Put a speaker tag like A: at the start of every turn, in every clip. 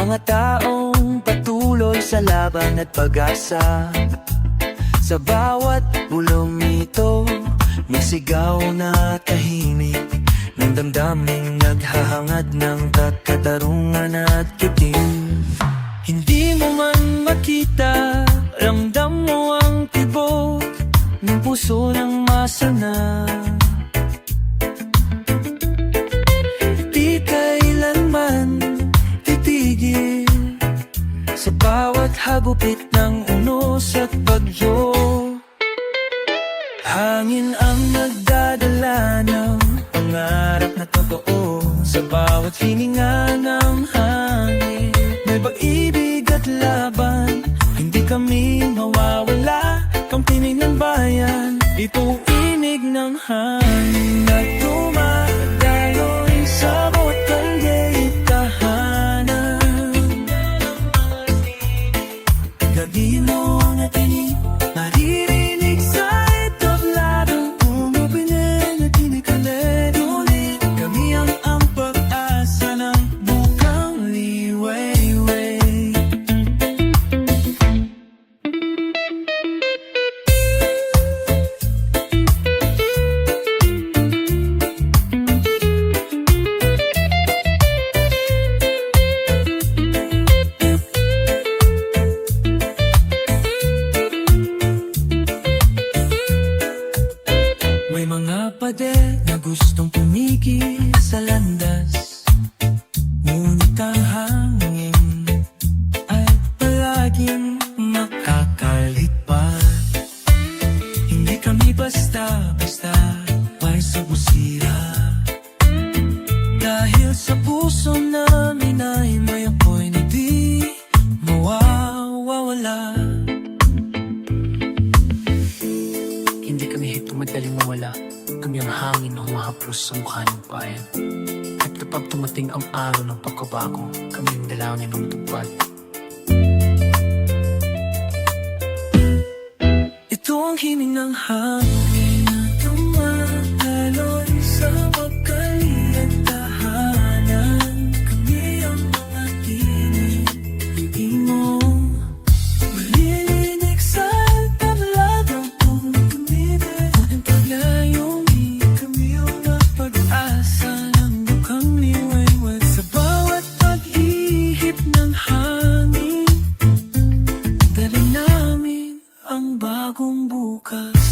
A: Mga taong patuloy sa laban at pag-asa. Sa bawat bulong nito, may sigaw na tahimik ng damdaming naghahangad ng katarungan at kitim. Hindi mo man makita, ramdam mo ang tibok ng puso ng masana. Di kailanman titigil sa bawat hagupit ng unos at bagyo. Hangin ang nagdadala ng pangarap na totoo. Sa bawat hininga ng hangin may pag-ibig at laban. Hindi kami mawawala, kampinig ng bayan. Ito inig ng hangin na dumadaloy sa bawat kalye at tahanan. Gabi mo ang natinig, maririnig sa tabladong pumapinin at tinikalit ulit. Kami ang pag-asa ng bukang liwayway. May mga pader na gustong pumigil sa landas, ngunit ang hangin ay palaging makakalipat. Hindi kami basta-basta may subusira, dahil sa puso namin ay may apoy na di mawawala. Hindi kami hito madaling mawala. Kami ang hangin na humahaplos sa mukha ng bayan. At kapag tumating ang araw ng pagkabago, kami ang dalangin ng tupad. Ito ang himig ng hangin na tumataloy sa magkali at tahanan. Kami ang mga tinig, hindi mo malilinig sa tabladong pumipinit. Ang paglayong di kami ang napag-asa ng bukang liwayway. Sa bawat pag-ihip ng hangin, dali namin ang bagong bukas.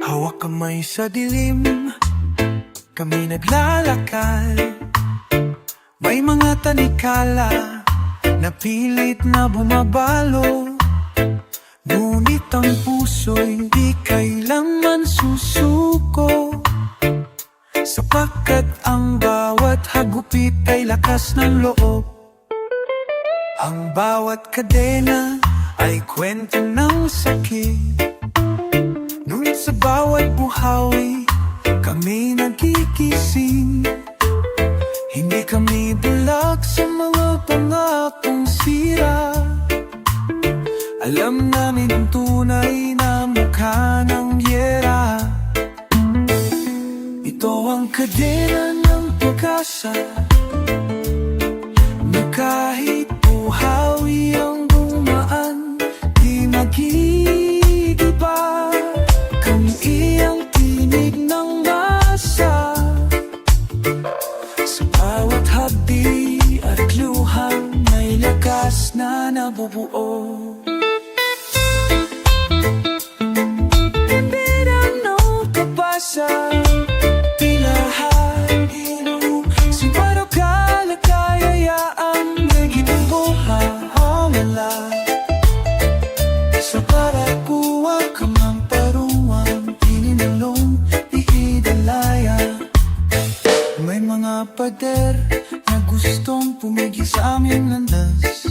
A: Hawak kamay sa dilim, kami naglalakad. May mga tanikala na pilit na bumabalo, ngunit ang puso'y di kailanman susuko, sapagkat ang bawat hagupit ay lakas ng loob. Ang bawat kadena ay kwento ng sakit, ngunit sa bawat buhawi, kami nagigising. Hindi kami bulag sa mga pangakong sira. Alam namin ang tunay na mukha ng yera. Ito ang kadena ng pag-asa, na kahit buhawi ang dumaan, di magigiba. Kami iyang tinig ng masa, sa bawat habi at luhang may lakas na nabubuo. Pinano kapasa, pinahan ino, si Paro Kalakayaya ang naging buhay.
B: pader na gustong pumigil sa aming landas.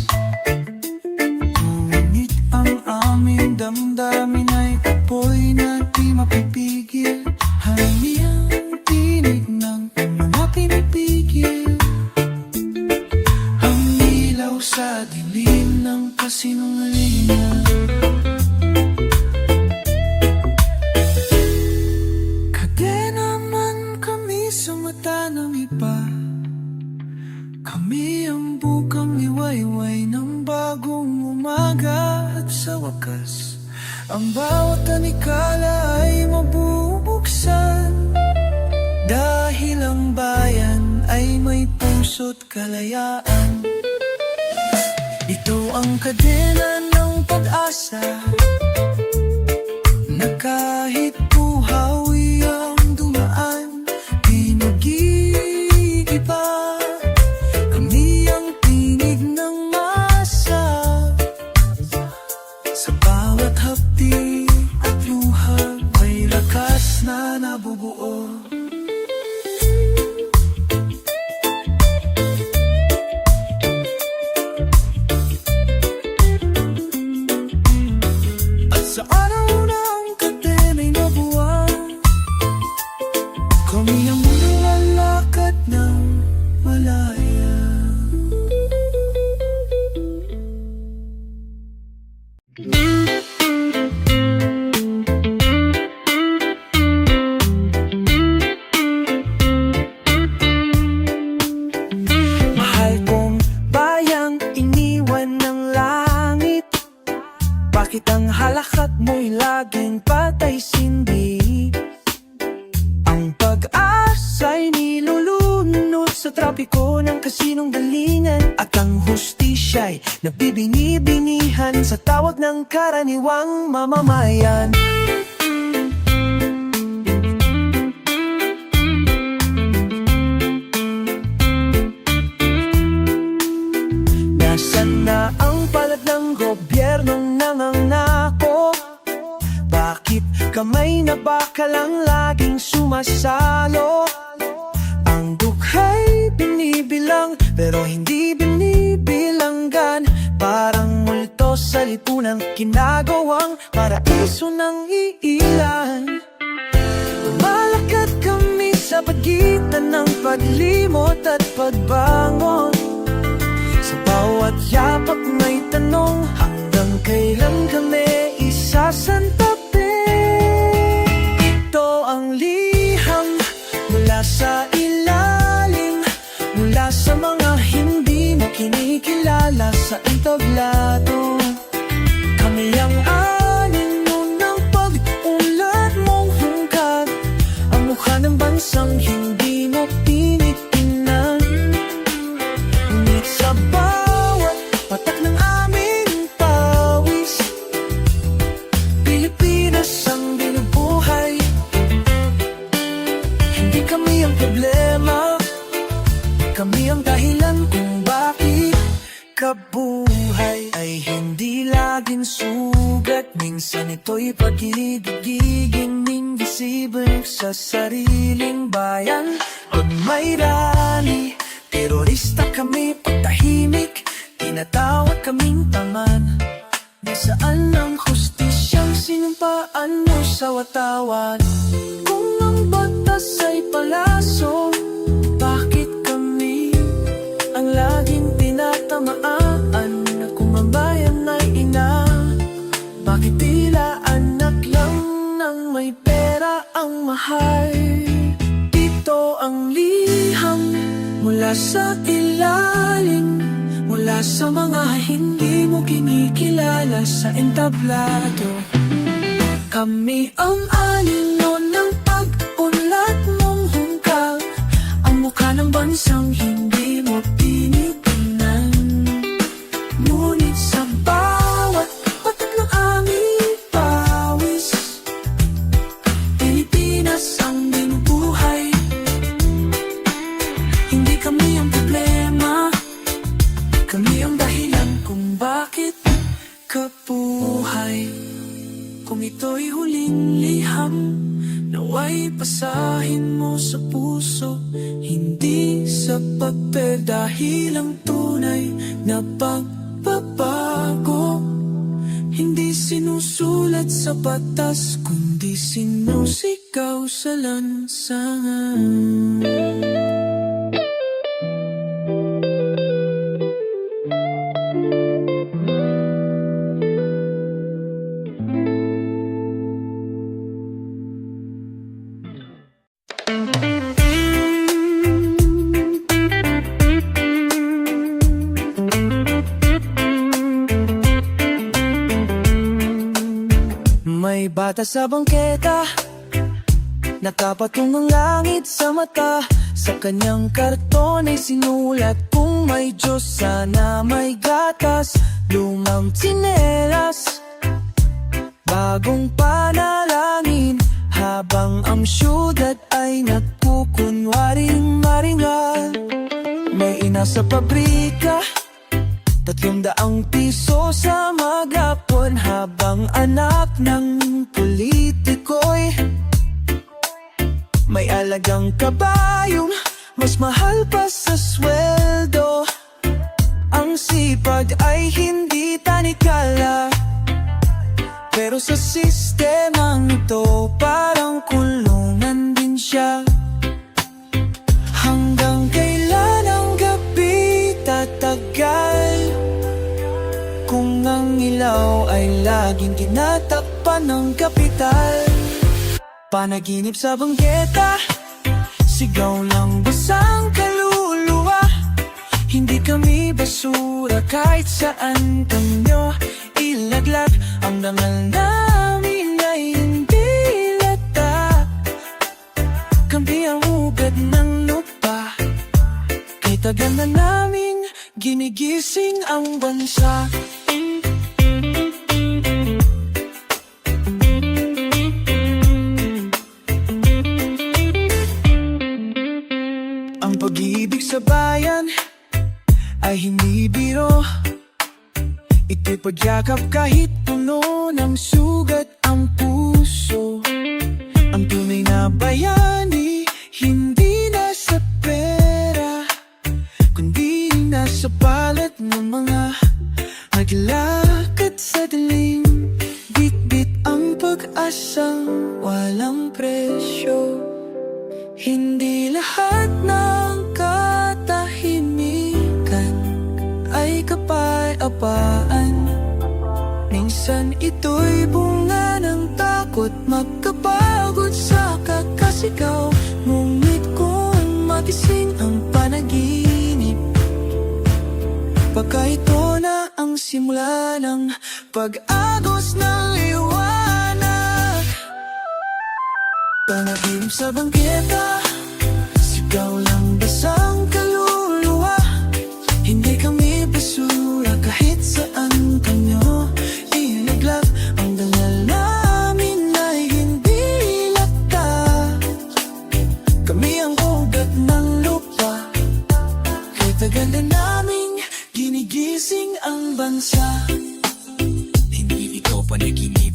B: Ngunit ang aming damdamin ay apoy na di mapipigil. Hangin ang tinig ng mga pinipigil. Ang ilaw sa dilim ng kasinungalingan. Kadena man kami sa mata ng iba. Kami ang bukang iwayway ng bagong umaga. At sa wakas, ang bawat tanikala ay mabubuksan. Dahil ang bayan ay may puso't kalayaan. Ito ang kadena ng pag-asa, na kahit buhawi ang dumaan, di nag-iiba. Kami ang tinig ng masa, sa bawat hapdi at luha may lakas na nabubuo. At sa araw na ang kadena'y nabuwang, kami ang munang lalakad ng malaya. Mahal kong bayang iniwan ng langit, bakit ang halakat mo'y laging patay-sindi? Ang pag-asa'y nilulunod sa trapiko ng kasinunggalingan, at ang hustisya'y nabibini-binihan sa tawag ng karaniwang mamamayan. Nasaan na ang palad ng gobyernong nangangako? Bakit kamay na bakalang laging sumasalo? Ang dukha'y binibilang pero hindi binibilanggan. Parang multo sa lipunan, kinagawang paraiso ng iilan. Lumalakad kami sa pagitan ng paglimot at pagbangon. Sa bawat yapak may tanong, hanggang kailan kami isasantabi? Ito ang liham mula sa ilalim, mula sa mga hindi mo kinikilala sa entablado. Kami ang anino ng pag-unlad mong hungkag, ang mukha ng bansang hindi mo tinitingnan. Ngunit sa bawat patak ng aming pawis, Pilipinas ang binubuhay. Hindi kami ang problema, kami ang dahilan kung bakit kabuhay ay hindi laging sugat. Minsan ito'y pag-ibigin invisible sa sariling bayan. Pag may rally, terorista kami. Pagtahimik, tinatawag kaming taman. Nasaan ang hustisyang sinumpaan mo sa watawan? Kung ang batas ay palaso, bakit kami ang laging tinatamaan? Na kung ang bayan ay ina, bakit tila anak lang ng may pera ang mahal? Ito ang liham mula sa ilalim, mula sa mga hindi mo kinikilala sa entablado. Kami ang anino ng pag-unlad mong hungkag, ang mukha ng bansang hindi mo tinitingnan. Ngunit sa bawat patak ng aming pawis, Pilipinas ang binubuhay. Hindi kami ang problema, kami ang dahilan kung bakit kabuhay. Kung ito'y huling liham, naway pasahin basahin mo sa puso, hindi sa papel, dahil ang tunay na pagbabago hindi sinusulat sa batas, kundi sinusigaw sa lansangan. May bata sa bangketa, nakapatong ang langit sa mata. Sa kanyang karton ay sinulat, kung may Diyos sana may gatas. Lumang tsinelas, bagong panalangin, habang ang syudad ay nagkukunwaring maringal. May ina sa pabrika, 300 piso sa maghapon, habang anak ng politiko'y may alagang kabayong mas mahal pa sa sweldo. Ang sipag ay hindi tanikala, pero sa sistemang ito parang kulungan din siya. Hanggang kailan ang gabi tatagal, kung ang ilaw ay laging tinatakpan ng kapital? Panaginip sa banggeta, sigaw lang basang kaluluwa. Hindi kami basura kahit saan kanyo ilaglag. Ang dangal namin ay hindi lata, kami ang ugat ng lupa. Kay tagal na namin ginigising ang bansa. Ang pag-ibig sa bayan ay hindi biro, ito'y pagyakap kahit puno ng sugat ang puso. Ang tunay na bayani hindi nasa pera, kundi nasa palad ng mga naglakad sa dilim. Bit-bit ang pag-asang walang presyo. Hindi lahat ng katahimikan ay kapayapaan. Minsan ito'y bunga ng takot, magkapagod sa kakasigaw. Ngunit kung magising ang panaginip, baka ito na ang simula ng pag-agos ng liwanag. Panaginip sa bangketa, sigaw lang basang kaluluwa. Hindi kami basura kahit saan kanyo ilaglag. Ang dangal namin ay hindi lata, kami ang ugat ng lupa. Kay tagal na naming ginigising ang bansa. Hindi ito panaginip,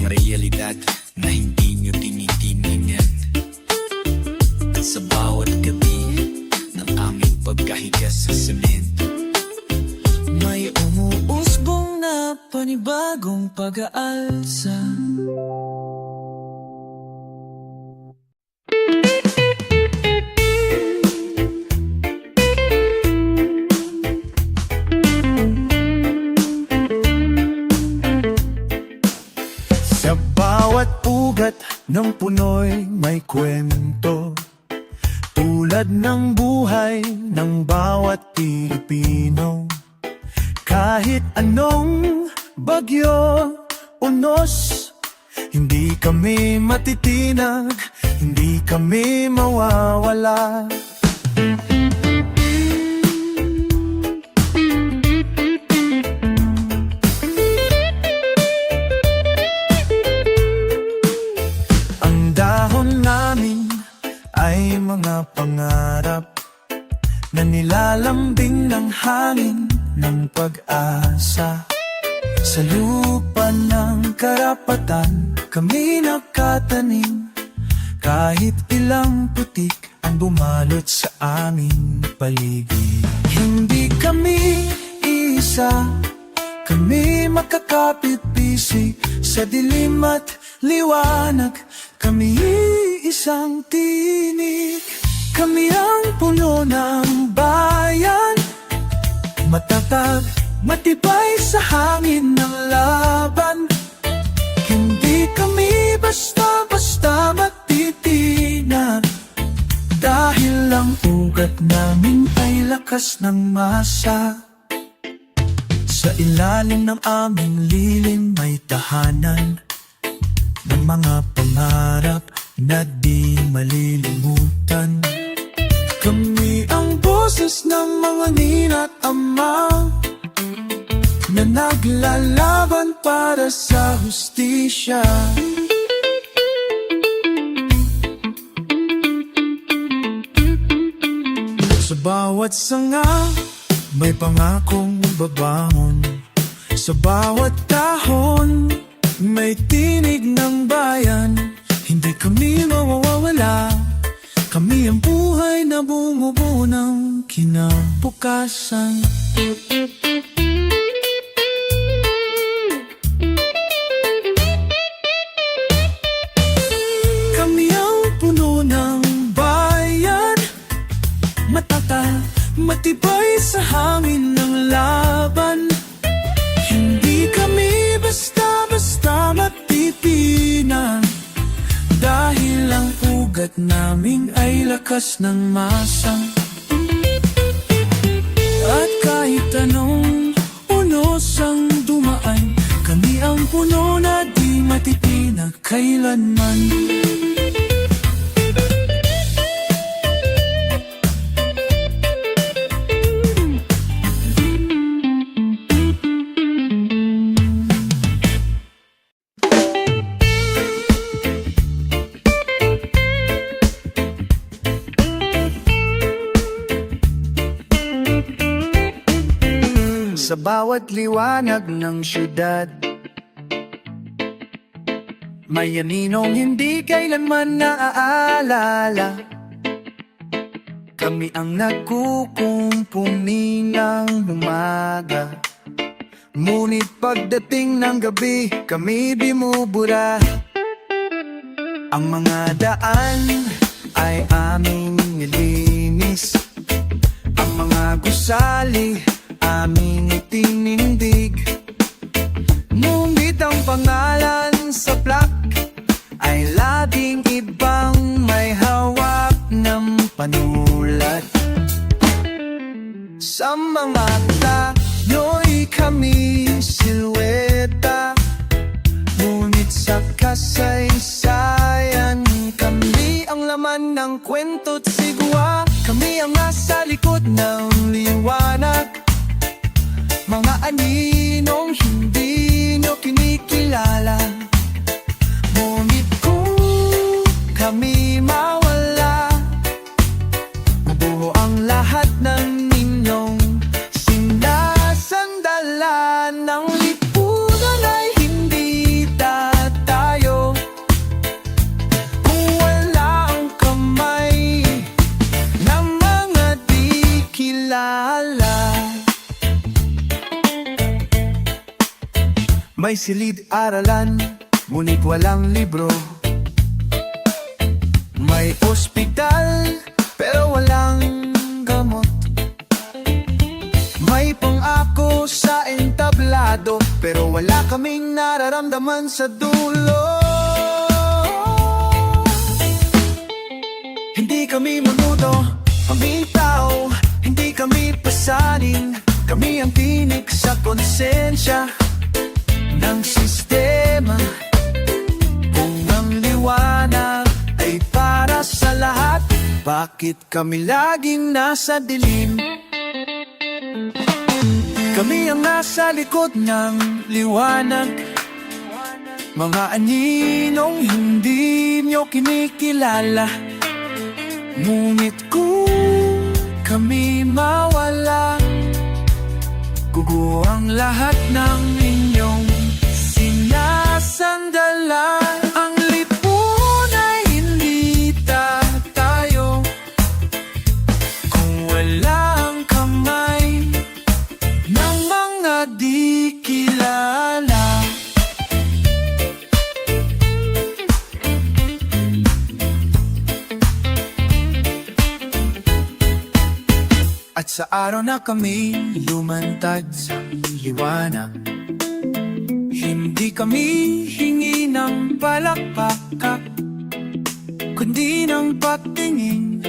B: realidad na hindi nyo tinitingnan. At sa bawat gabi ng aming pagkahiga sa semento, may umuusbong na panibagong pag-aalsa. Sa bawat ugat ng punoy may kwento, tulad ng buhay ng bawat Pilipino. Kahit anong bagyo, unos, hindi kami matitinag, hindi kami mawawala. Ay mga pangarap na nilalambing ng hangin ng pag-asa. Sa lupa ng karapatan, kami nakatanim. Kahit ilang putik ang bumalot sa aming paligid. Hindi kami isa, kami makakapit-bisig. Sa dilim at liwanag, kami isang tinig. Kami ang puno ng bayan, matatag, matibay sa hangin ng laban. Hindi kami basta-basta matitinag, dahil ang ugat namin ay lakas ng masa. Sa ilalim ng aming lilim may tahanan ng mga pangarap na di malilimutan. Kami ang boses ng mga nina't ama na naglalaban para sa hustisya. Sa bawat sanga, may pangakong babangon. Sa bawat dahon, may tinig ng bayan. Hindi kami mawawala, kami ang buhay na bumubuo ng kinabukasan. Kami ang puno ng bayan, matatag, matibay sa hangin ng laban. Hindi kami basta-basta matitinag, dahil ang ugat namin ay lakas ng masa. At kahit anong unos ang dumaan, kami ang puno na di matitinag kailanman. Sa bawat liwanag ng syudad, may aninong hindi kailanman naaalala. Kami ang nagkukumpuni ng umaga, ngunit pagdating ng gabi, kami bumubura. Ang mga daan ay aming nilinis, ang mga gusali aming itinindig. Ngunit ang pangalan sa plak ay laging ibang may hawak ng panulat. Sa mga tayo'y kami silweta, ngunit sa kasaysayan kami ang laman ng kwento't sigwa. Kami ang nasa likod ng liwanag, mga aninong hindi nyo kinikilala. Ngunit kung kami mawala, bubuo ang lahat ng inyong sinasandalan. Ng lipunan ay hindi tatayo kung wala ang kamay ng mga di kilala. May silid-aralan, ngunit walang libro. May ospital, pero walang gamot. May pangako sa entablado, pero wala kaming nararamdaman sa dulo. Hindi kami mamuto, kami tao. Hindi kami pasanin, kami ang tinik sa konsensya ng sistema. Kung ang liwanag ay para sa lahat, bakit kami laging nasa dilim? Kami ang nasa likod ng liwanag, mga aninong hindi nyo kinikilala. Ngunit kung kami mawala, guguho ang lahat ng inyong sandalan. Ang lipunan ay hindi tatayo kung walang kamay ng mga di kilala. At sa araw na kami lumantad sa liwanag, hindi kami hingi ng palakpak, kundi ng pagtingin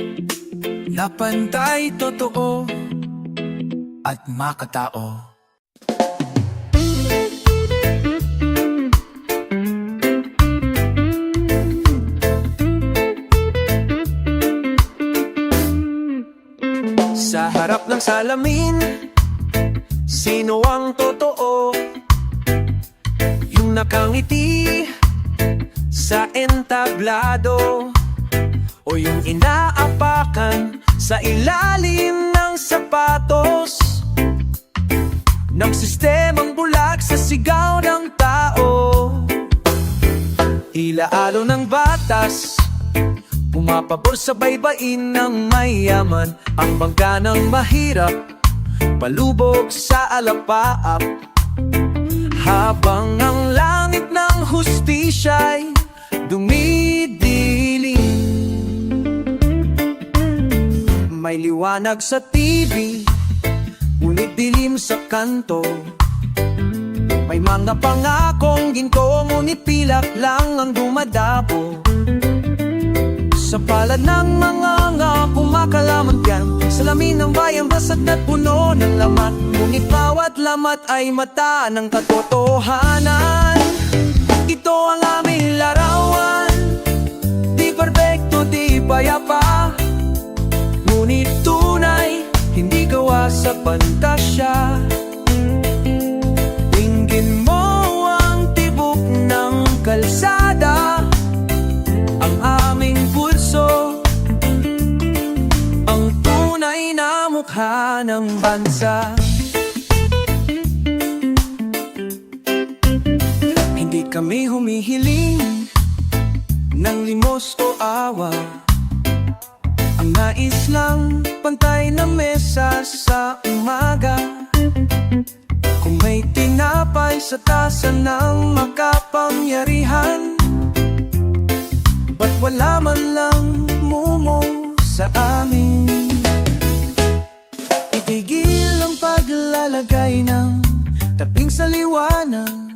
B: na pantay, totoo at makatao. Sa harap ng salamin, sino ang totoo? Yung nakangiti sa entablado, o yung inaapakan sa ilalim ng sapatos ng sistemang bulag sa sigaw ng tao. Ilaalo ng batas, pumapabor sa baybayin ng mayaman. Ang bangka ng mahirap, palubog sa alapaap, habang ang langit ng hustisya'y dumidilim. May liwanag sa TV, ngunit dilim sa kanto. May mga pangakong ginto, ngunit pilak lang ang dumadabo. Sa palad ng mga kumakalaman yan, salamin ng bayan basag na't puno ng lamat. Ngunit bawat lamat ay mata ng katotohanan. Ito ang aming larawan, di perfecto, di payapa, ngunit tunay, hindi gawa sa pantasya. Tingin mo ang tibok ng kalsada, ang aming pulso, ang tunay na mukha ng bansa. Hindi kami humihiling ng limos o awa, ang nais lang pantay na mesa sa umaga. Kung may tinapay sa tasa ng makapangyarihan, ba't wala man lang mumo sa amin? Itigil ang paglalagay ng taping sa liwanag.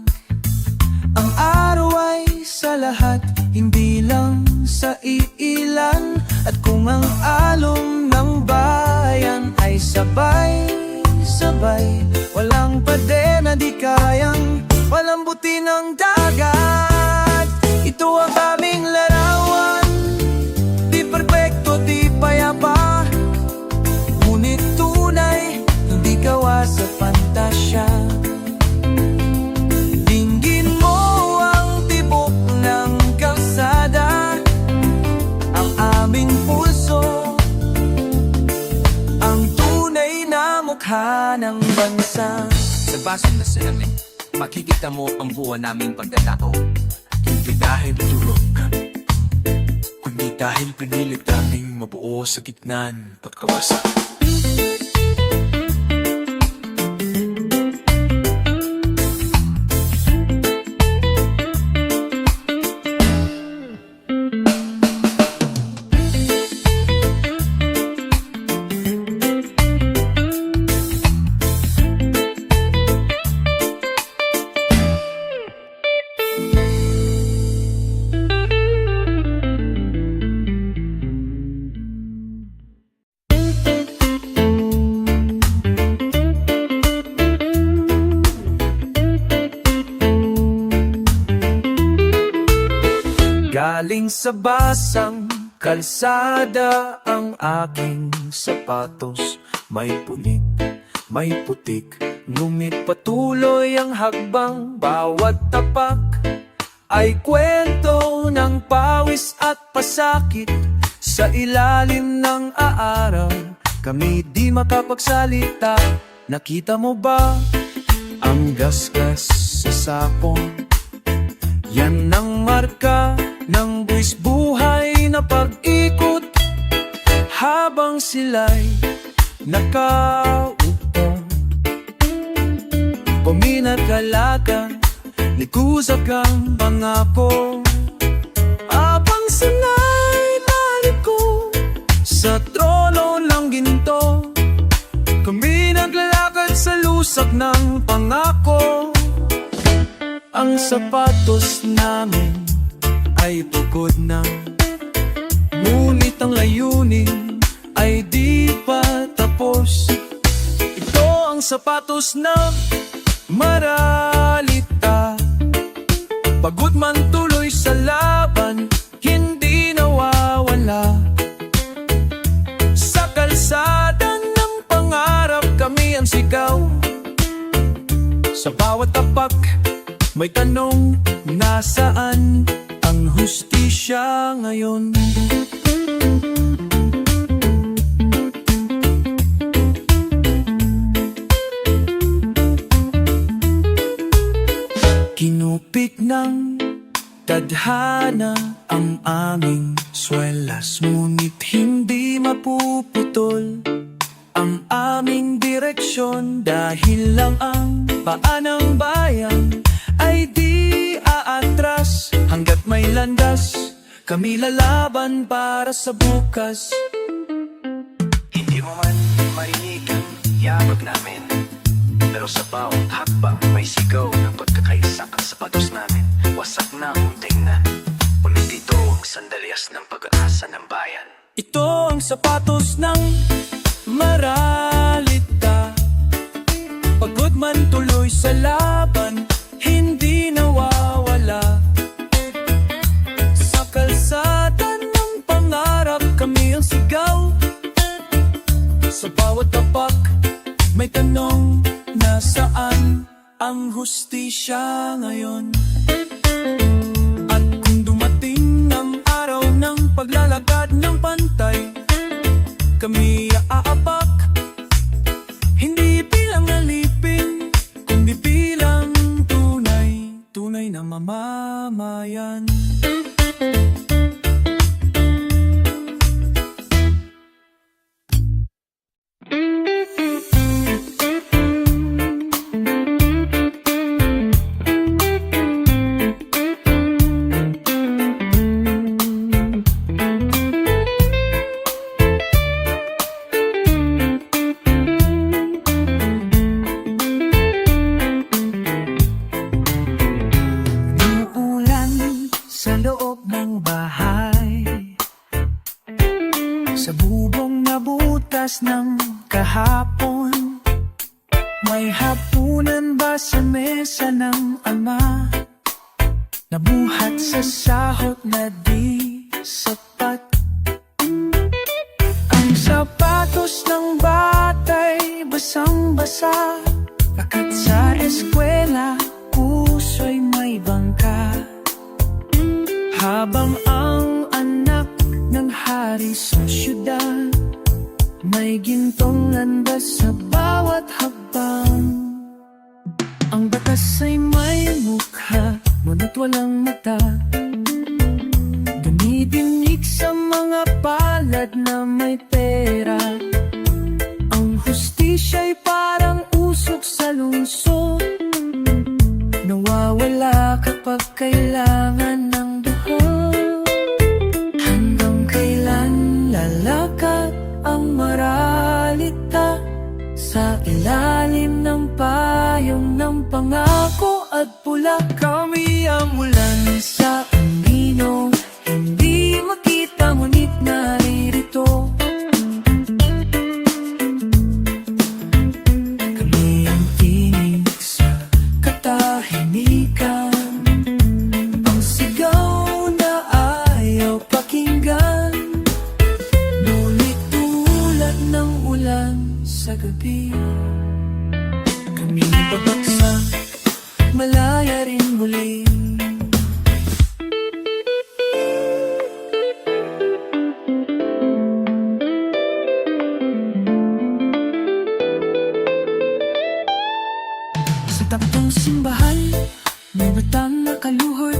B: Ang araw ay sa lahat, hindi lang sa iilan. At kung ang alon ng bayan ay sabay-sabay, walang pader na di kayang palambutin ng dagat. Ito ang aming larawan, di perfecto, di payapa, ngunit tunay, hindi gawa sa pantasya. Dinggin mo ang tibok ng kalsada, ang aming pulso, ang tunay na mukha ng bansa.
C: Sa baso na salamin, makikita mo ang buwan naming pagkatao. Hindi dahil tulog, kundi dahil pinilit naming mabuo sa gitna ng pagkawasa.
B: Galing sa basang kalsada ang aking sapatos. May punit, may putik, ngunit patuloy ang hagbang. Bawat tapak ay kwento ng pawis at pasakit. Sa ilalim ng aaraw, kami di makapagsalita. Nakita mo ba ang gasgas sa sapong? Yan ang marka ng buwis buhay na pag-ikot habang sila'y nakaupo. Puminat kalaga, likusag ang pangako. Abang sana'y naliko sa trono ng ginto, kami naglalakad sa lusag ng pangako. Ang sapatos namin ay pagod na, ngunit ang layunin ay di pa tapos. Ito ang sapatos na maralita, pagod man tuloy sa laban, hindi nawawala. Sa kalsada ng pangarap kami ang sigaw, sa bawat tapak may tanong, nasaan ang hustisya ngayon? Kinupit ng tadhana ang aming swelas, ngunit hindi mapuputol ang aming direksyon, dahil lang ang paa ng bayan ay di aatras. Hanggat may landas, kami lalaban para sa bukas.
D: Hindi mo man marinig ang yabag namin, pero sa bawat hakbang may sigaw ng pagkakaisa. Ang sapatos namin, wasak na ang tingnan, ulit ito ang sandalyas ng pag-asa ng bayan.
B: Ito ang sapatos ng maralita, pagod man tuloy sa laban, hindi nawawala. Sa kalsada ng pangarap kami ang sigaw, sa bawat tapak may tanong, nasaan ang hustisya ngayon? At kung dumating ang araw ng paglalakad ng pantay, kami aapak, hindi bilang alipin, kundi bilang tunay na mamamayan. Sa loob ng bahay, sa bubong na butas ng kahapon, may hapunan ba sa mesa ng ama, nabuhat sa sahot na di sapat? Ang sapatos ng bata'y basang-basa, lakat sa eskwela, puso'y may bangka. Habang ang anak ng hari sa syudad, may gintong landas sa bawat habang. Ang batas ay may mukha, ngunit walang mata, dumidinig sa mga palad na may pera. Ang hustisya'y parang usok sa lungsod, nawawala kapag kailangan ng duhod. Hanggang kailan lalakad ang maralita sa ilalim ng payong ng pangako at pula? Kami ang ulan sa anino, hindi makita ngunit naririto. Kami ang tinig sa katahimikan, ang sigaw na ayaw pakinggan, ngunit tulad ng ulan sa gabi. Kami babagsak, malaya rin muli. Sa taktong simbahan, may batang nakaluhod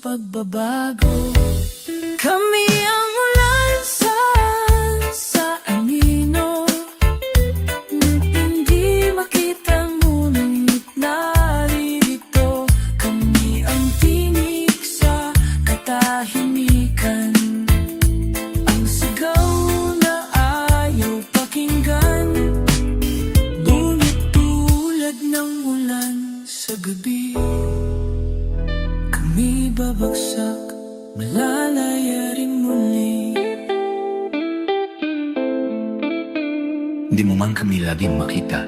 E: pagbabago. Kami ang ulan sa anino, hindi makita ngunit naririto. Kami ang tinig sa katahimikan, ang sigaw na ayaw pakinggan, ngunit tulad ng ulan sa gabi. Kami babagsak, malalaya rin muli.
C: Di mo man kami laging makita,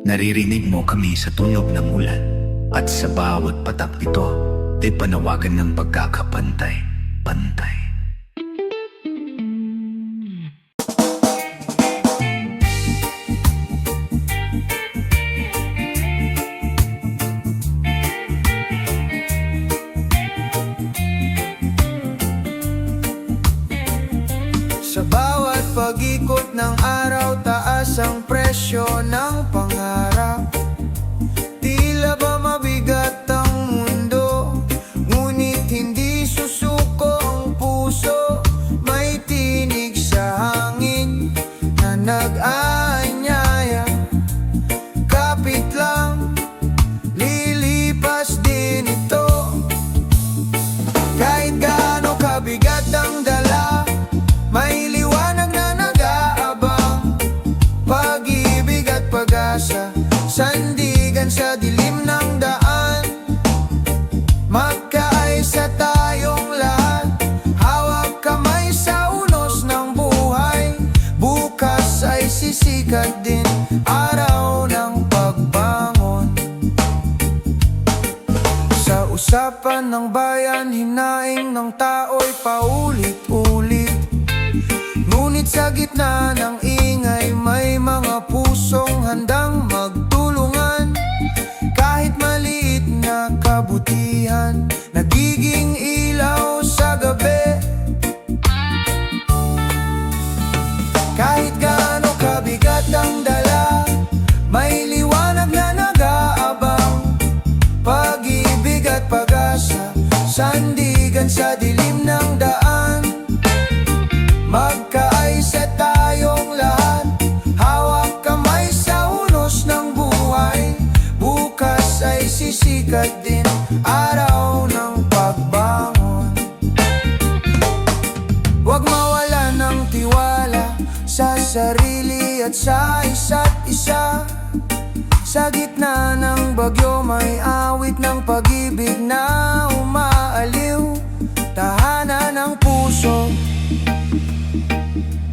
C: naririnig mo kami sa tunog ng ulan. At sa bawat patak nito, ay panawagan ng pagkakapantay, pantay.
B: Sa bawat pag-ikot ng araw, taas ang presyo ng pangarap. Tila ba mabigat ang mundo, ngunit hindi susuko ang puso. May tinig sa hangin na nag-aanyaya. Kapit lang, lilipas din ito. Kahit gaano kabigat ang dala, may liwanag na nag-aabang. Pag-ibig at pag-asa, sandigan sa dilim ng daan. Magkaisa tayong lahat, hawak kamay sa unos ng buhay. Bukas ay sisikat din, araw ng pagbangon. Sa usapan ng bayan, hinaing ng tao'y paulit-ulit. Ngunit sa gitna ng ingay, may mga pusong handang magtulungan. Kahit maliit na kabutihan, nagiging ilaw sa gabi. Kahit gaano kabigat ang dala, may liwanag na nag-aabang. Pag-ibig at pag-asa, sandigan sa dilim ng daan. Magkaisa tayong lahat, hawak kamay sa unos ng buhay. Bukas ay sisikat din, araw ng pagbangon. Huwag mawala ng tiwala sa sarili at sa isa't isa. Sa gitna ng bagyo, may awit ng pag-ibig na umaaliw. Tahanan ng puso,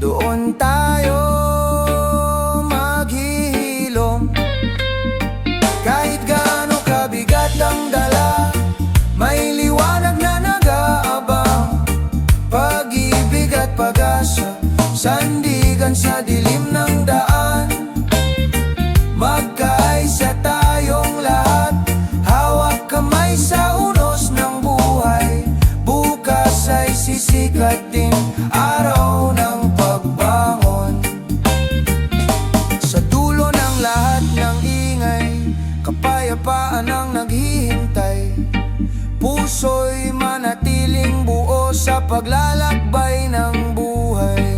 B: doon tayo maghihilom. Kahit gaano kabigat ang dala, may liwanag na nag-aabang. Pag-ibig at pag-asa, sandigan sa dilim ng daan. Magkaisa tayong lahat, hawak kamay sa unos ng buhay. Bukas ay sisikat din, araw ng pagbangon. Sa dulo ng lahat ng ingay, kapayapaan ang naghihintay. Puso'y manatiling buo sa paglalakbay ng buhay.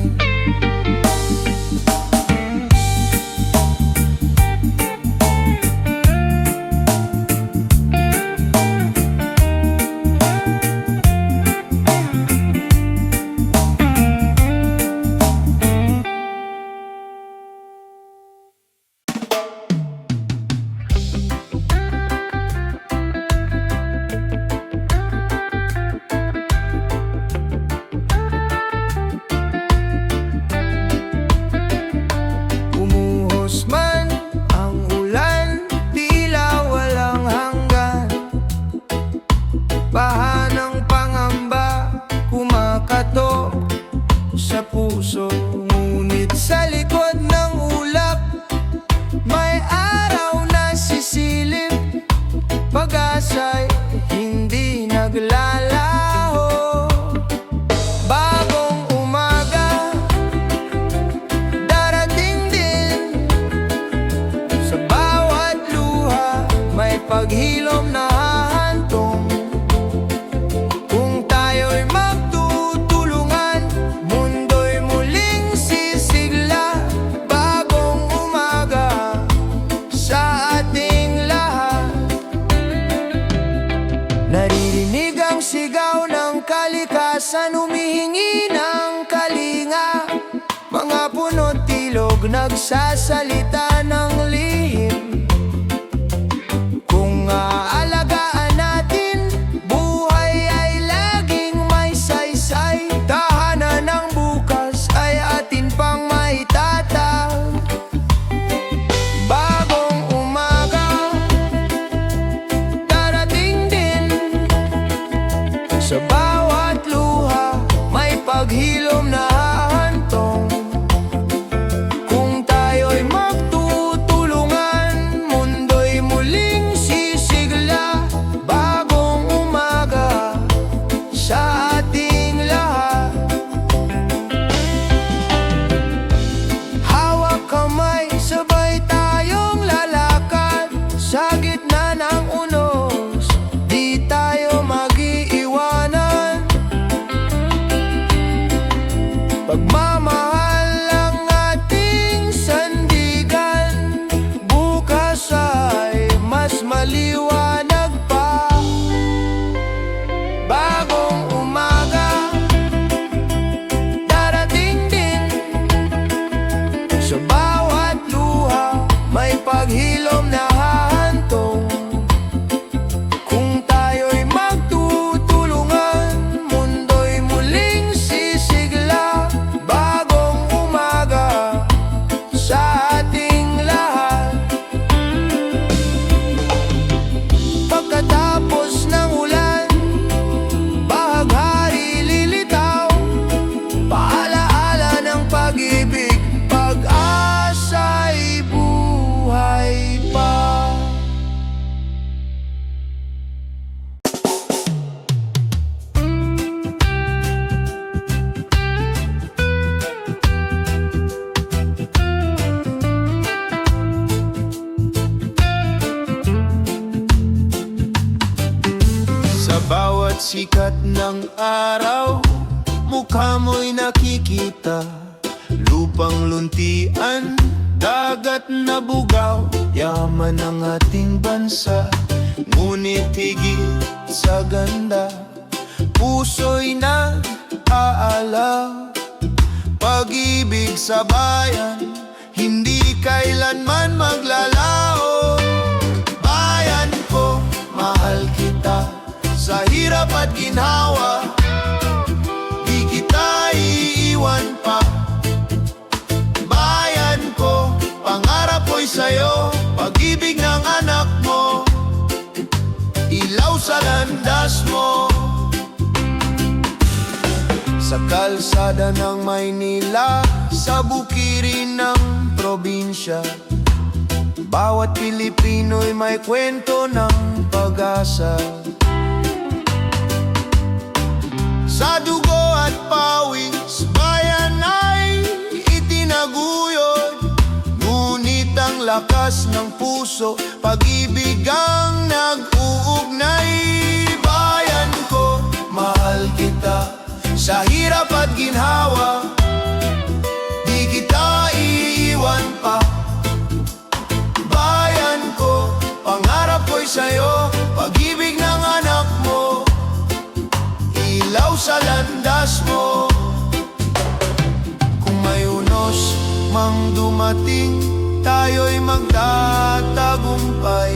B: pag-asa'y hindi naglalaho. Bagong umaga, darating din. Sa bawat luha, may paghilom na hahantong.
F: nagsasalita ng lihim. Kung aalagaan natin, buhay ay laging may saysay. Tahanan ng bukas ay atin pang maitatag. Bagong umaga, darating din. Sa bawat luha, may paghilom na hahantong. Kung tayo'y magtutulungan, mundo'y muling sisigla. Bagong umaga sa ating lahat. Hawak kamay, sabay tayong lalakad. Sa gitna ng unos, di tayo mag-iiwanan. Pagmamahal ang ating sandigan, bukas ay mas maliwanag pa. Bagong umaga, darating din. Sa bawat luha, may paghilom na hahantong. Kung tayo'y magtutulungan, mundo'y muling sisigla. Bagong umaga sa ating lahat. Pagkatapos ng ulan, bahaghari lilitaw. Paalaala ng pag-ibig, pag-asa'y buhay pa. Sa bawat sikat ng araw, mukha mo'y nakikita. Lupang luntian, dagat na bugaw, yaman ang ating bansa. Ngunit higit sa ganda, puso'y nag-aalaw. Pag-ibig sa bayan, hindi kailanman maglalaho. Bayan ko, mahal kita, sa hirap at ginhawa, di kita iiwan pa. Bayan ko, pangarap ko'y sa'yo, pag-ibig ng anak mo, ilaw sa landas mo. Sa kalsada ng Maynila, sa bukirin ng probinsya, bawat Pilipino'y may kwento ng pag-asa. Sa dugo at pawis, bayan ay itinaguyod. Ngunit ang lakas ng puso, pag-ibig ang nag-uugnay. Bayan ko, mahal kita, sa hirap at ginhawa, di kita iiwan pa. Bayan ko, pangarap ko'y sa'yo, pag-ibig ng anak mo, ilaw sa landas mo. Kung may unos mang dumating, tayo'y magtatagumpay.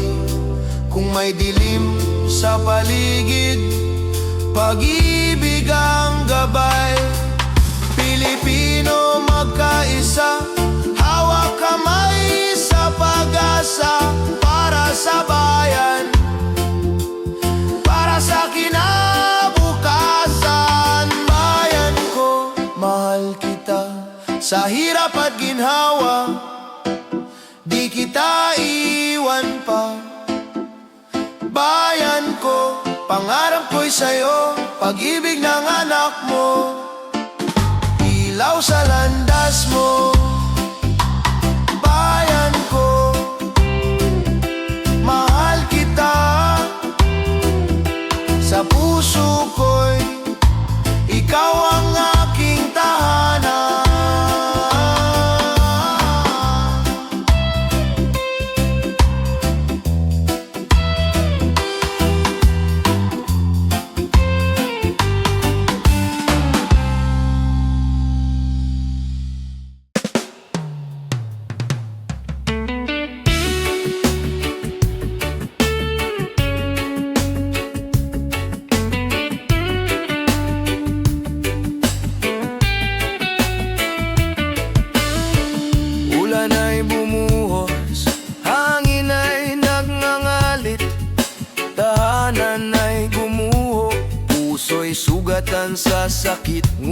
F: Kung may dilim sa paligid, pag-ibig ang gabay. Pilipino magkaisa, hawak kamay sa pag-asa. Para sa bayan, para sa kinabukasan. Bayan ko, mahal kita, sa hirap at ginhawa, di kita iwan pa. Bayan ko, pangarap ko'y sa'yo, pag-ibig ng anak mo, ilaw sa landas mo. Bayan ko, mahal kita, sa puso ko'y ikaw ang aking tahanan.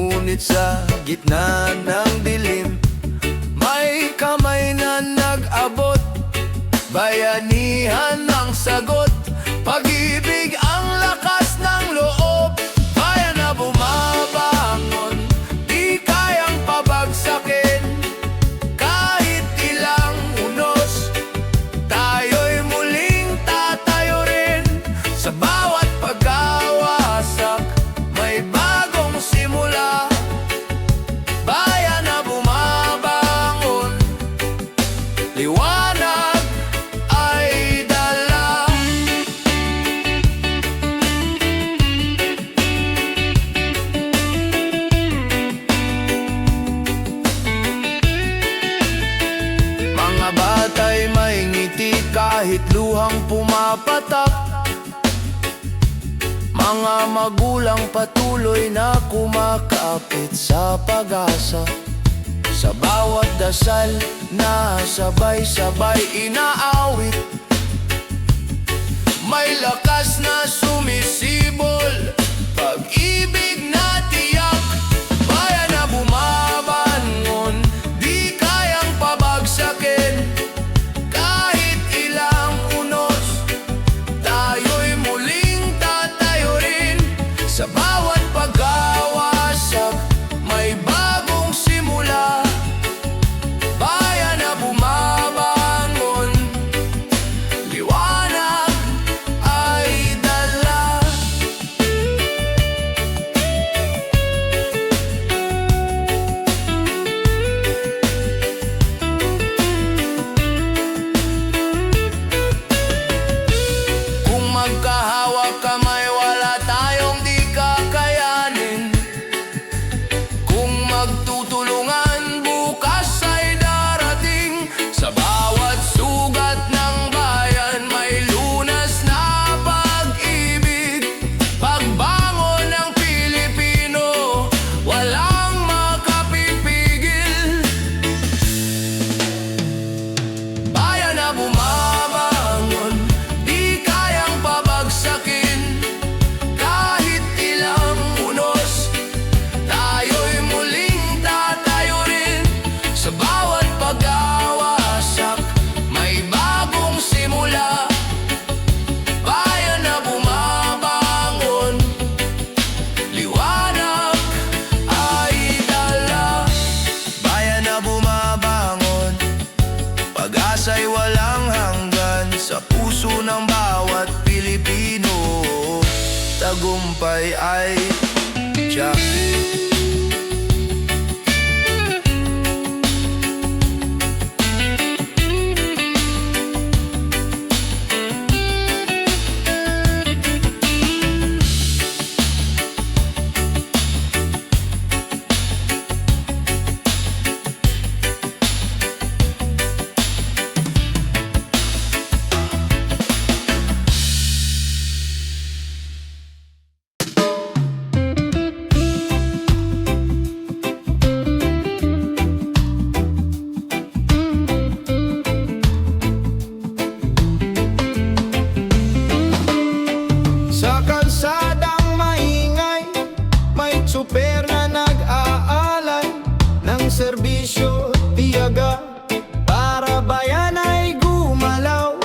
F: Ngunit sa gitna ng dilim, may kamay na nag-abot. Bayanihan ang sagot, pag-ibig ang lakas ng loob. Bayan na bumabangon, di kayang pabagsakin. Kahit ilang unos, tayo'y muling tatayo rin. Sa bawat pagkawasak, may bagong simula. Bayan na bumabangon, liwanag ay dala. Mga bata'y may ngiti kahit luhang pumapatak. Mga magulang patuloy na kumakapit sa pag-asa. Sa bawat dasal na sabay-sabay inaawit, may lakas na sumisibol, pag-ibig na tiyak. Bayan na bumabangon, di kayang pabagsakin. Kahit ilang unos, tayo'y muling tatayo rin. Sa bawat pagkawasak, may bagong simula. Bayan na bumabangon, liwanag ay dala. Kung magkahawak kamay, wala tayong di kakayanin. Kung magtutulungan, bukas ay darating. Sa bawat sugat ng bayan, may lunas na pag-ibig. Pagbangon ng Pilipino, walang makapipigil. Bayan na bumabangon, di kayang pabagsakin. Kahit ilang unos, tayo'y muling tatayo rin. Sa bawat pag-awasak, may bagong simula. Bayan na bumabangon, liwanag ay dala. Bayan na bumabangon, pag-asa'y walang hanggan. Sa puso ng bawat Pilipino, tagumpay ay tiyak. Sa kalsadang maingay, may tsuper na nag-aalay ng serbisyo tiyaga para bayan ay gumalaw.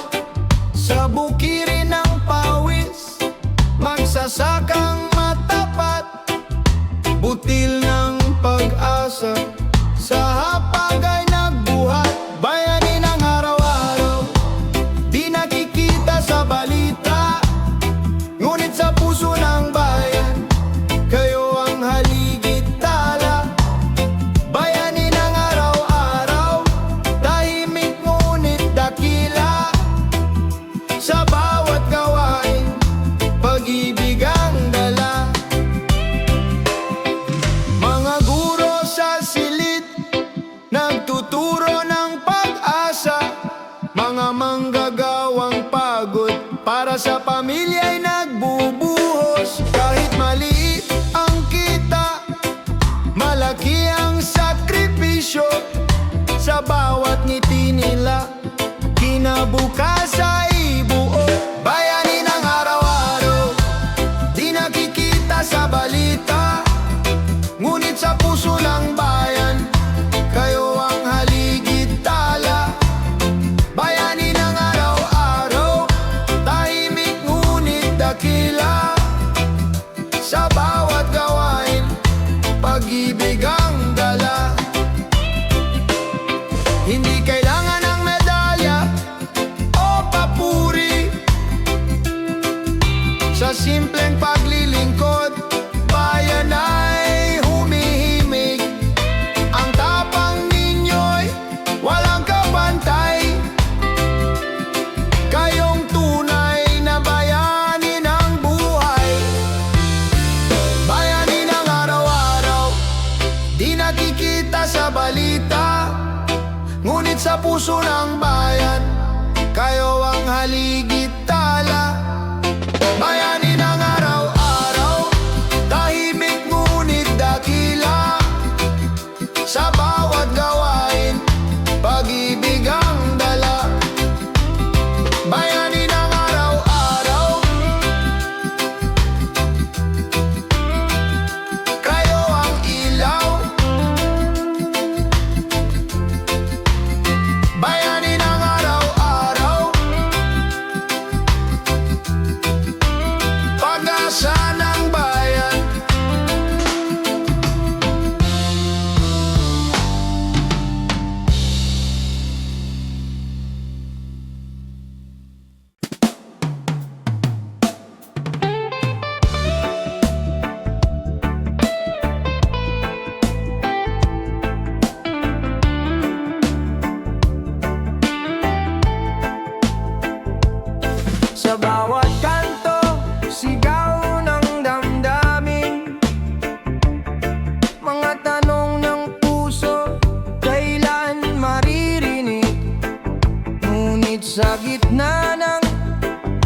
F: Sa bukirin ng pawis, magsasakang matapat, butil ng pag-asa. Sa hapag ay nagbuhat, bayanin ang araw-araw, di nakikita sa balita. Ngunit sa puso ng bayan, kayo ang haligit tala. Bayanin ang araw-araw, tahimik ngunit dakila. Sa bawat gawain, pag-ibig ang dala. Mga guro sa silid, nagtuturo ng pag-asa. Mga manggagawang pagod, para sa pamilya'y nagbubuhos. Kahit maliit ang kita, malaki ang sakripisyo. Sa bawat ngiti nila, kinabukas ay buo. Bayanin ang araw-araw, di nakikita sa balita. Ngunit sa puso ng bayan. Kayo ang haligid tala, bayani ng araw-araw, tahimik ngunit dakila. Sa bawat gawain, pag-ibig ang dala. Hindi kailangan ng medalya o papuri, sa simpleng paglilingkod, bayan ay humihimig. Ang tapang ninyo'y walang kabantay. Kayong tunay na bayani ng buhay, bayani ng araw-araw, di nakikita sa balita, ngunit sa puso ng bayan, kayo ang haligid tala. Bayani ng araw-araw, tahimik ngunit dakila. Sa bawat gawain, pag-ibig ang dala. Bayani ng araw-araw, kayo ang ilaw. Bayani ng araw-araw, pag-asa ng bayan. Sa bawat kanto, sigaw ng damdamin, mga tanong ng puso, kailan maririnig? Ngunit sa gitna ng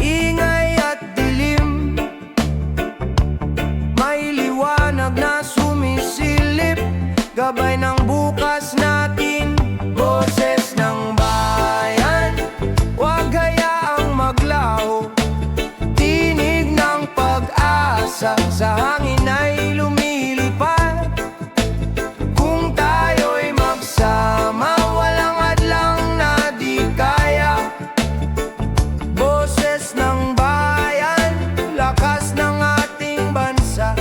F: ingay at dilim, may liwanag na sumisilip, gabay ng bukas natin. Boses ng bayan, huwag hayaang maglaho, tinig ng pag-asa, sa hangin ay lumilipad. Kung tayo'y magsama, walang hadlang na di kaya. Boses ng bayan, lakas ng ating bansa.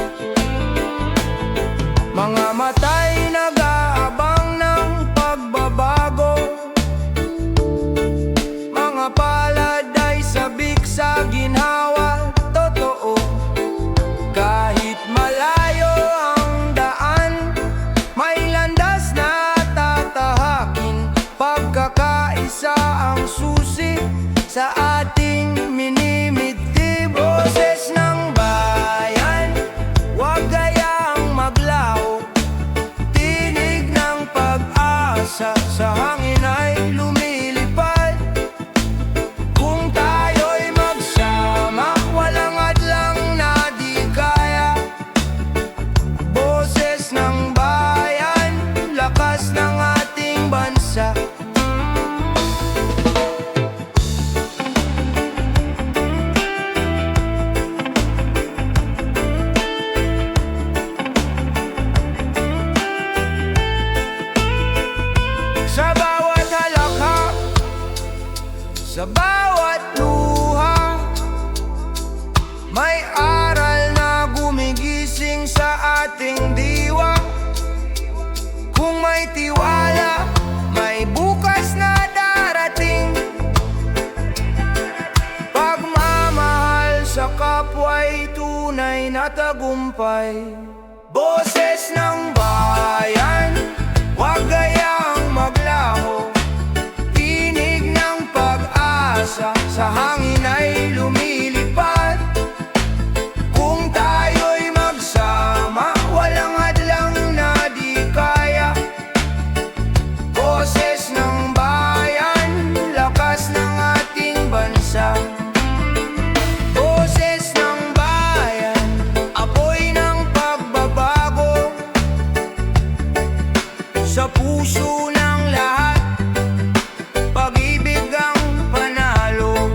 F: Mga matay nag-aabang ng pagbabago, mga palad ay sabik sa ginhawa. Totoo, kahit malayo ang daan, may landas na tatahakin. Pagkakaisa ang susi sa ating minimiti. Boses ng bayan, huwag hayaang maglaho, tinig ng pag-asa, sa hangin ay lumilipad. Kung tayo'y magsama, walang hadlang na di kaya. Boses ng bayan, lakas ng ating bansa. Sa bawat halakha, sa bawat luha, may aral na gumigising sa ating diwa. Kung may tiwala, may bukas na darating. Pagmamahal sa kapwa'y tunay na tagumpay. Boses ng bayan, huwag hayaang maglaho, tinig ng pag-asa, sa hangin ay lumilipad. Kung tayo'y magsama, walang hadlang na di kaya. Boses ng bayan, lakas ng ating bansa. Boses ng bayan, apoy ng pagbabago, sa puso ng lahat, pag-ibig ang panalo.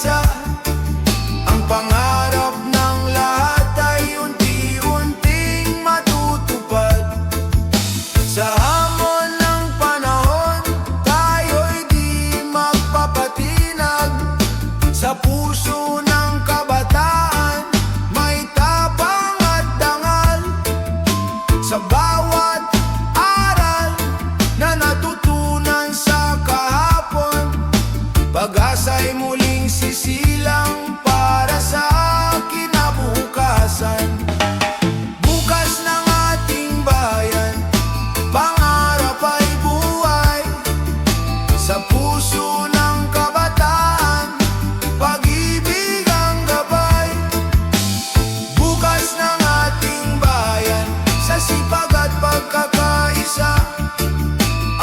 F: pagkakaisa. Ang pangarap ng lahat ay unti-unting matutupad. Sa hamon ng panahon, tayo'y di magpapatinag. Sa puso ng kabataan, may tapang at dangal. Sa bawat aral na natutunan sa kahapon, pag-asa'y muling sisilang para sa kinabukasan. Bukas ng ating bayan, pangarap ay buhay. Sa puso ng kabataan, pag-ibig ang gabay. Bukas ng ating bayan, sa sipag at pagkakaisa.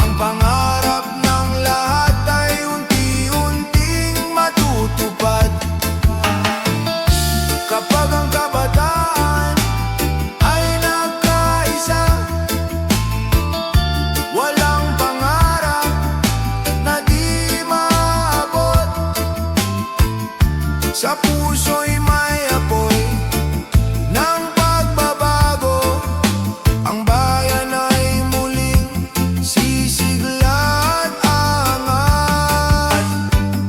F: Ang pangarap ng lahat ay unti-unting matutupad. Kapag ang kabataan ay nagkaisa, walang pangarap na di maabot. Sa puso'y may apoy ng pagbabago. Ang bayan ay muling sisigla at angat.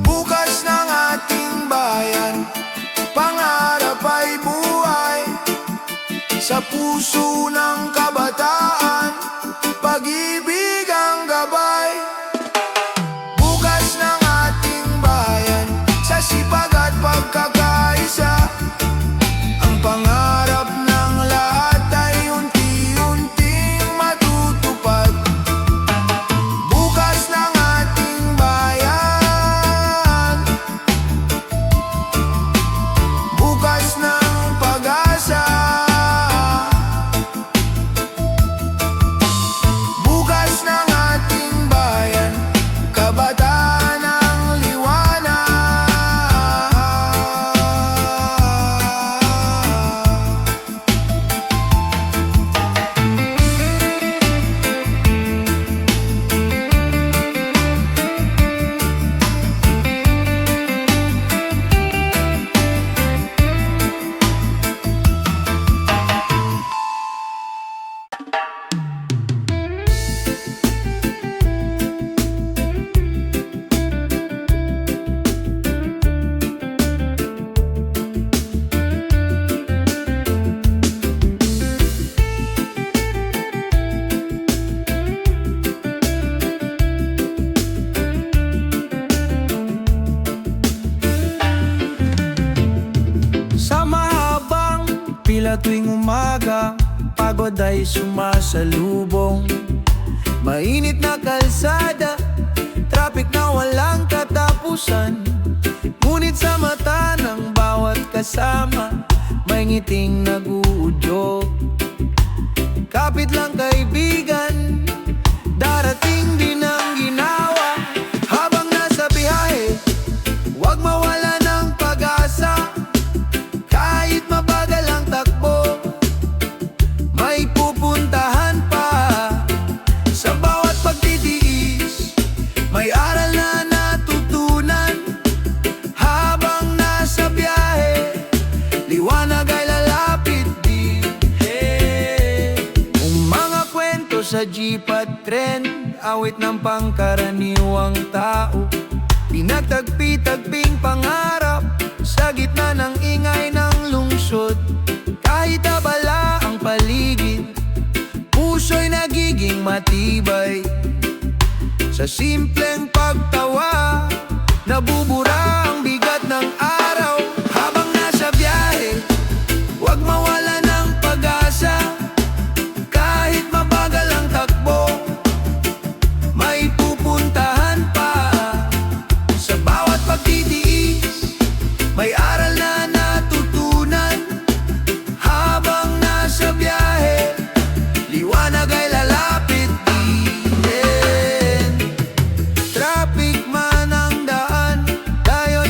F: Bukas ng ating bayan, pangarap ay buhay. Sa puso ng kabataan, pag-ibig ang gabay. Bukas ng ating bayan, sa sipag at pagkakaisa. Ang pangarap ng lahat ay unti-unting matutupad. Bukas ng ating bayan, bukas ng pag-asa. Bukas ng ating bayan, kabataan ang liwanag. Sa mahabang pila tuwing umaga, pagod ay sumasalubong. Mainit na kalsada, traffic na walang katapusan. Ngunit sa mata ng bawat kasama, may ngiting nag-uudyok. Kapit lang kaibigan, darating din ang ginawa. Habang nasa biyahe, huwag mawala ng pag-asa. Kahit mabagal ang takbo, may pupuntahan pa. Sa bawat pagtitiis, may aral na natutunan. Habang nasa biyahe, liwanag ay lalapit din. Ang mga kwento sa jeep at tren, awit ng pangkaraniwang tao. Pinagtagpi-tagping pangarap sa gitna ng ingay ng lungsod. Kahit abala ang paligid, puso'y nagiging matibay. Sa simpleng pagtawa, nabubura ang bigat ng araw. Habang nasa biyahe, huwag mawala ng pag-asa. Kahit mabagal ang takbo, may pupuntahan pa. Sa bawat pagtitiis, may aral na natutunan. Habang nasa biyahe, liwanag ay lalapit din. Traffic man ang daan, tayo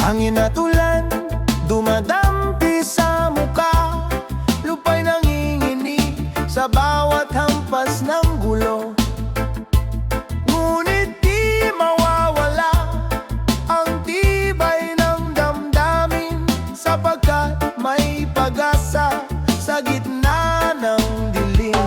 F: Hangin at ulan, dumadampi sa muka. Lupa'y nanginginig sa bawat hampas ng gulo. Ngunit di mawawala ang tibay ng damdamin, sapagkat may pag-asa sa gitna ng dilim.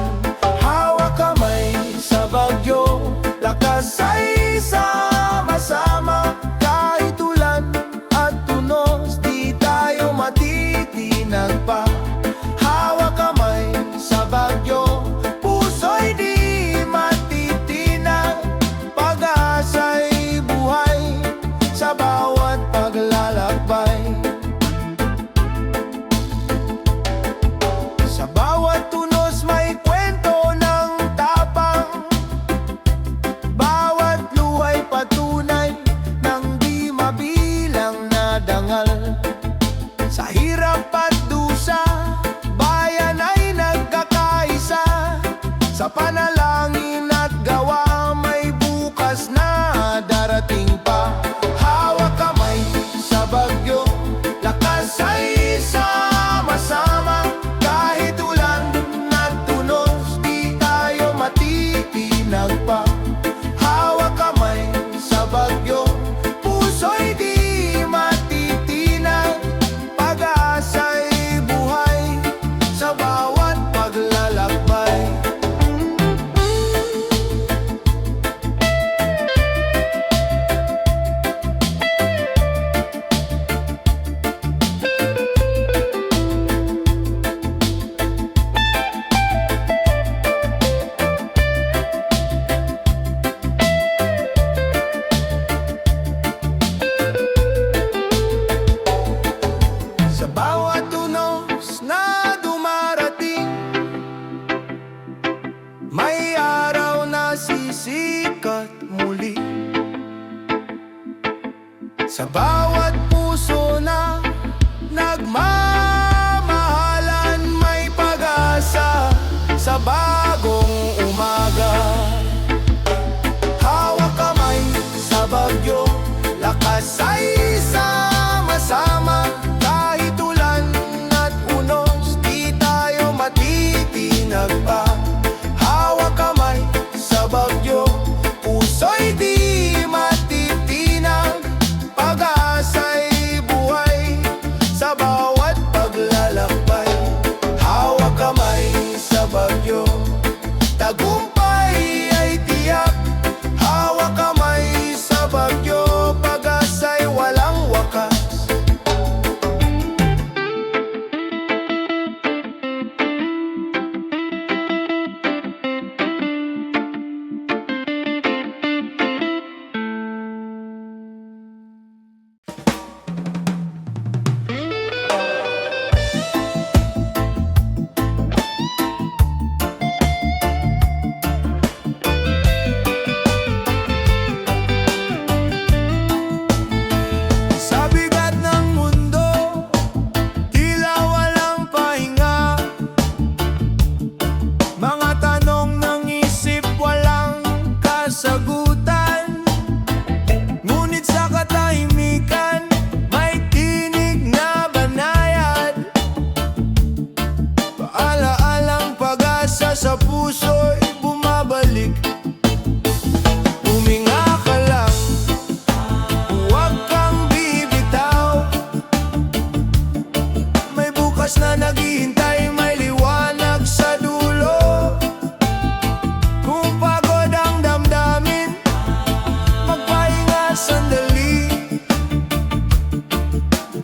F: Hawak kamay sa bagyo, lakas ay sama-sama. Kahit ulan at tunos, di tayo matitinag pa. Hawak kamay sa bagyo, puso'y di matitinag. Pag-asa'y buhay sa bawat paglalakbay. Sa bawat tunos may kwento ng tapang, bawat luha'y patunay ng di mabilang na dangal. Sa hirap at dusa, bayan ay nagkakaisa. Sa panalangin at gawa, may bukas na darating pa. Hawak kamay sa bagyo, lakas ay sama-sama. Kahit ulan at tunos, di tayo matitinag pa. Hawak kamay sa bagyo, puso'y di matitinag. Pag-asa'y buhay sa bawat paglalakbay. Sa bawat tunos na dumarating, may araw na sisikat muli. Sa bawat puso na nagmamahalan, may pag-asa sa bagong umaga. Hawak kamay sa bagyo, lakas ay sama-sama. Kahit ulan at unos, di tayo matitinag pa. Hawak kamay sa bagyo, puso'y di matitinag. Pag-asa'y buhay sa bawat paglalakbay. Hawak kamay sa bagyo, tagumpay ay tiyak. Hawak kamay sa bagyo, pag-asa'y walang wakas. Sa bigat ng mundo, tila walang pahinga. Mga tanong ng isip, walang kasagutan. Ngunit sa katahimikan, may tinig na banayad. Paala-alang pag-asa sa puso'y bumabalik. Huminga ka lang, huwag kang bibitaw. May bukas na naghihintay, may liwanag sa dulo. Kung pagod ang damdamin, magpahinga sandali.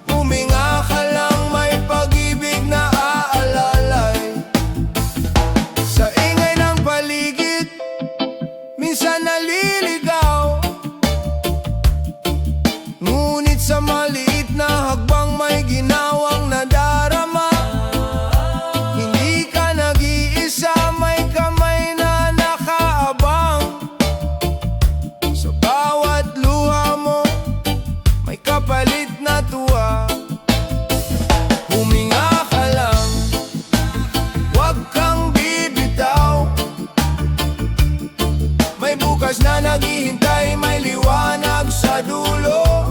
F: Huminga ka lang, may pag-ibig na aalalay. Sa ingay ng paligid, minsan naliligaw. Ngunit sa maliit na hagbang, may ginawang nadarama. Hindi ka nag-iisa, may kamay na nakaabang. Sa bawat luha mo, may kapalit na tuwa. Huminga ka lang, huwag kang bibitaw. May bukas na naghihintay, may liwanag sa dulo.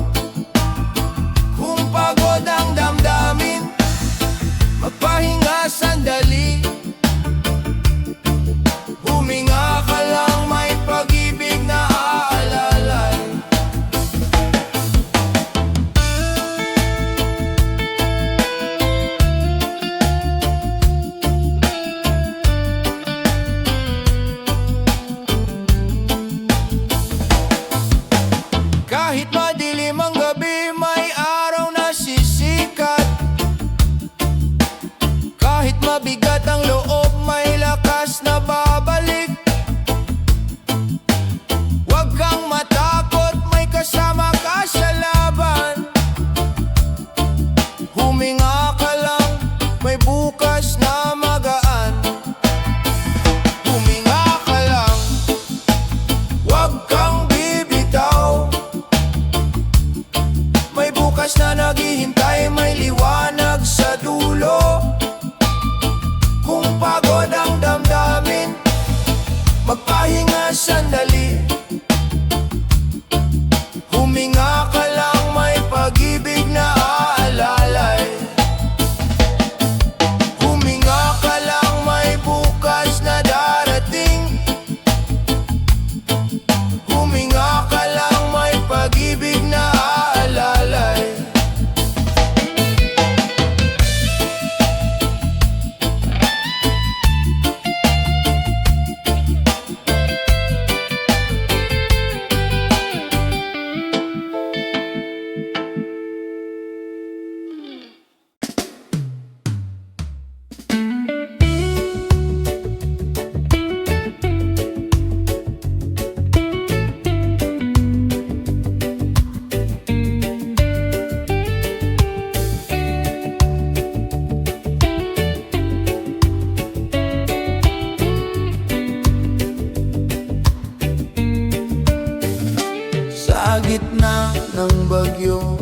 F: bagyo,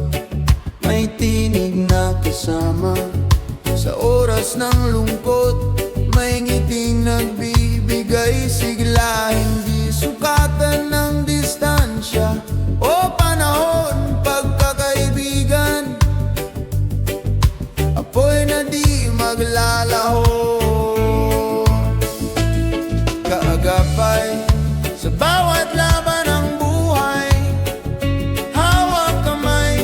F: may tinig na kasama. Sa oras ng lungkot, may ngiting nagbibigay sigla. Hindi sukatan ng distansya o panahon, pagkakaibigan. Apoy na di maglalaho, kaagapay sa bawat laban ng buhay. Hawak kamay,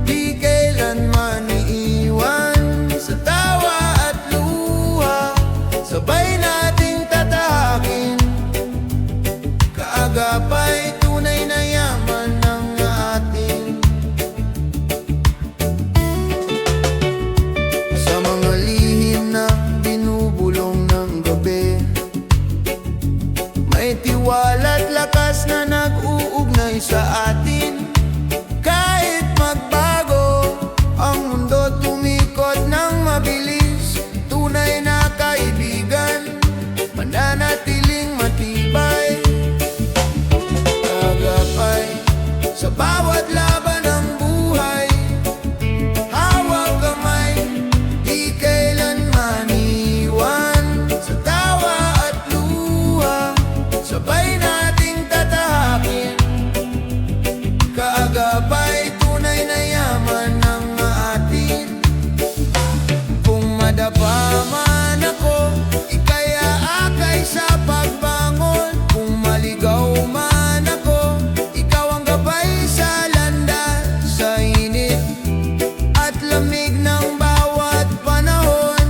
F: di kailanman iiwan. Sa tawa at luha, sabay nating tatahakin. Kaagapay, tunay na yaman ng atin. Sa mga lihim na binubulong ng gabi, may tiwala't lakas na nag-uugnay sa atin. Kahit magbago ang mundo, tumikot ng mabilis. Tunay na kaibigan, mananatiling matibay. Agapay sa bawat laban ng buhay. Hawak kamay, di kailanman iwan. Sa tawa at luha, sabay nating tatahakin. Kaagapay, tunay na yaman ng atin. Kung madapa man ako, ika'y aakay sa pagbangon. Kung maligaw man ako, ikaw ang gabay sa landas. Sa init at lamig ng bawat panahon,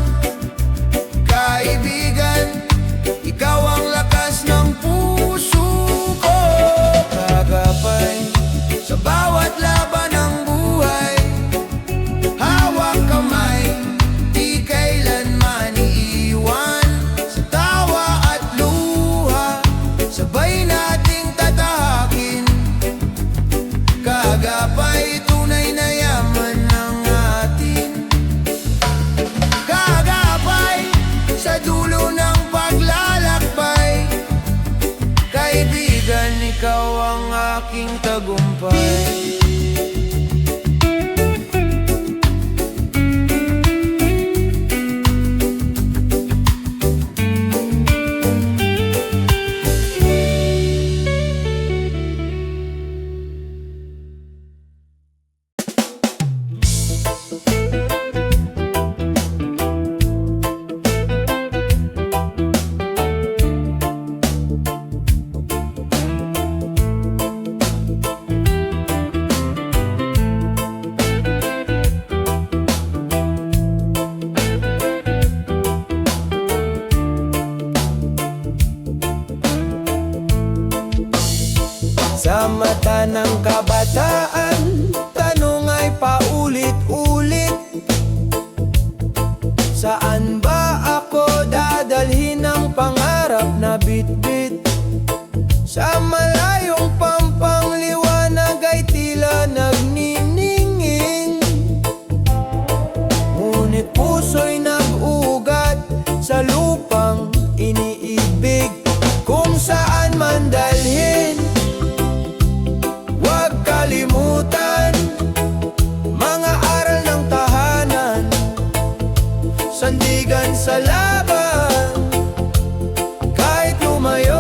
F: kaibigan, ikaw ang lakas ng puso ko. Kagapay sa bawat laban ng buhay. Hawak kamay, di kailanman iiwan. Sa tawa at luha, sabay nating tatahakin. Kagapay, tunay na yaman ng atin. Kagapay sa dulo ng paglalakbay. Kaibigan, ikaw ang aking tagumpay.
B: Sa mata ng kabataan, tanong ay paulit-ulit. Saan ba ako dadalhin ang pangarap na bitbit? Sa malayong pampangliwanag ay tila nagnininging. Ngunit puso'y nag-ugat sa lupang iniibig. Kung saan man dalhin, huwag kalimutan mga aral ng tahanan. Sandigan sa laban, kahit lumayo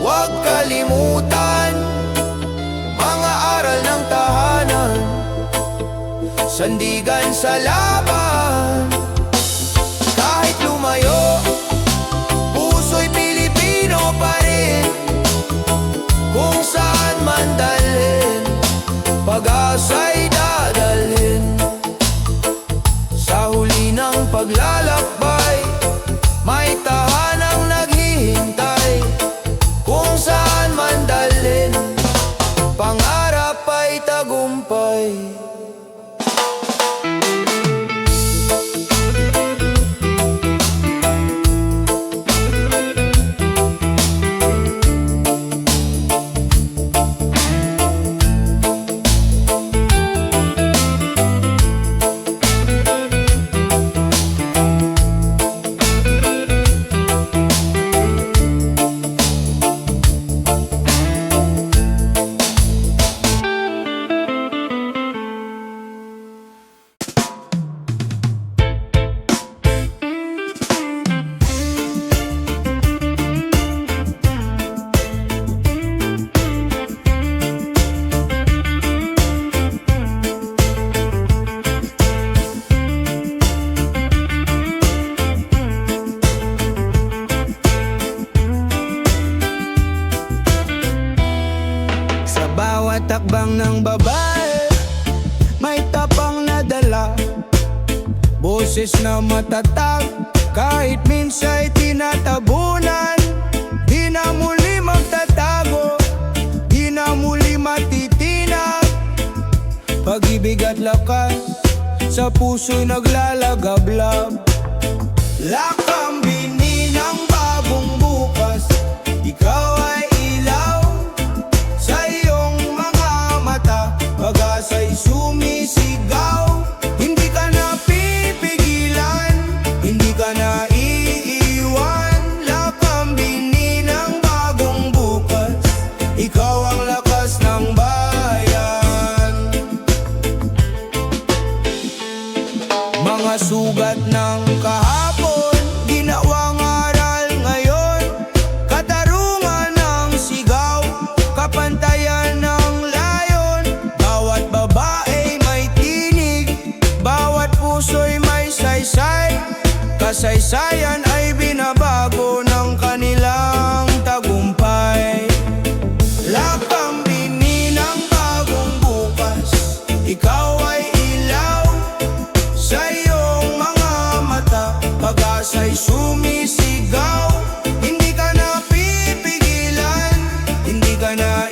F: Huwag kalimutan mga aral ng tahanan, sandigan sa laban. Kahit lumayo, puso'y Pilipino pa rin. Kung saan man dalhin, pag-asa'y dadalhin. Sa huli ng paglalakbay, may tahanang naghihintay. Kung saan man dalhin, pangarap ay tagumpay. Sa bawat takbang ng babae, may tapang na dala, boses na matatag, kahit minsa'y tinatabunan. Di na muli magtatago, di na muli matitinag. Pag-ibig at lakas, sa puso'y naglalagablab. Lakambini ng bagong bukas, ikaw ay ilaw sa iyong mga mata, pag-asa'y sumisigaw. Hindi ka na pipigilan, hindi ka na iiwan. Lakambini ng bagong bukas, ikaw ang lakas ng bayan. Mga sugat ng kahapon, ginawang aral ngayon. Katarungan ng sigaw, kapantayan ng layon. Bawat babae may tinig, bawat puso'y may saysay. Kasaysayan ay binabago ng kanilang tagumpay. Lakambini ng bagong bukas, ikaw ay ilaw sa iyong mga mata, pag-asa'y sumisigaw. Hindi ka na pipigilan, hindi ka na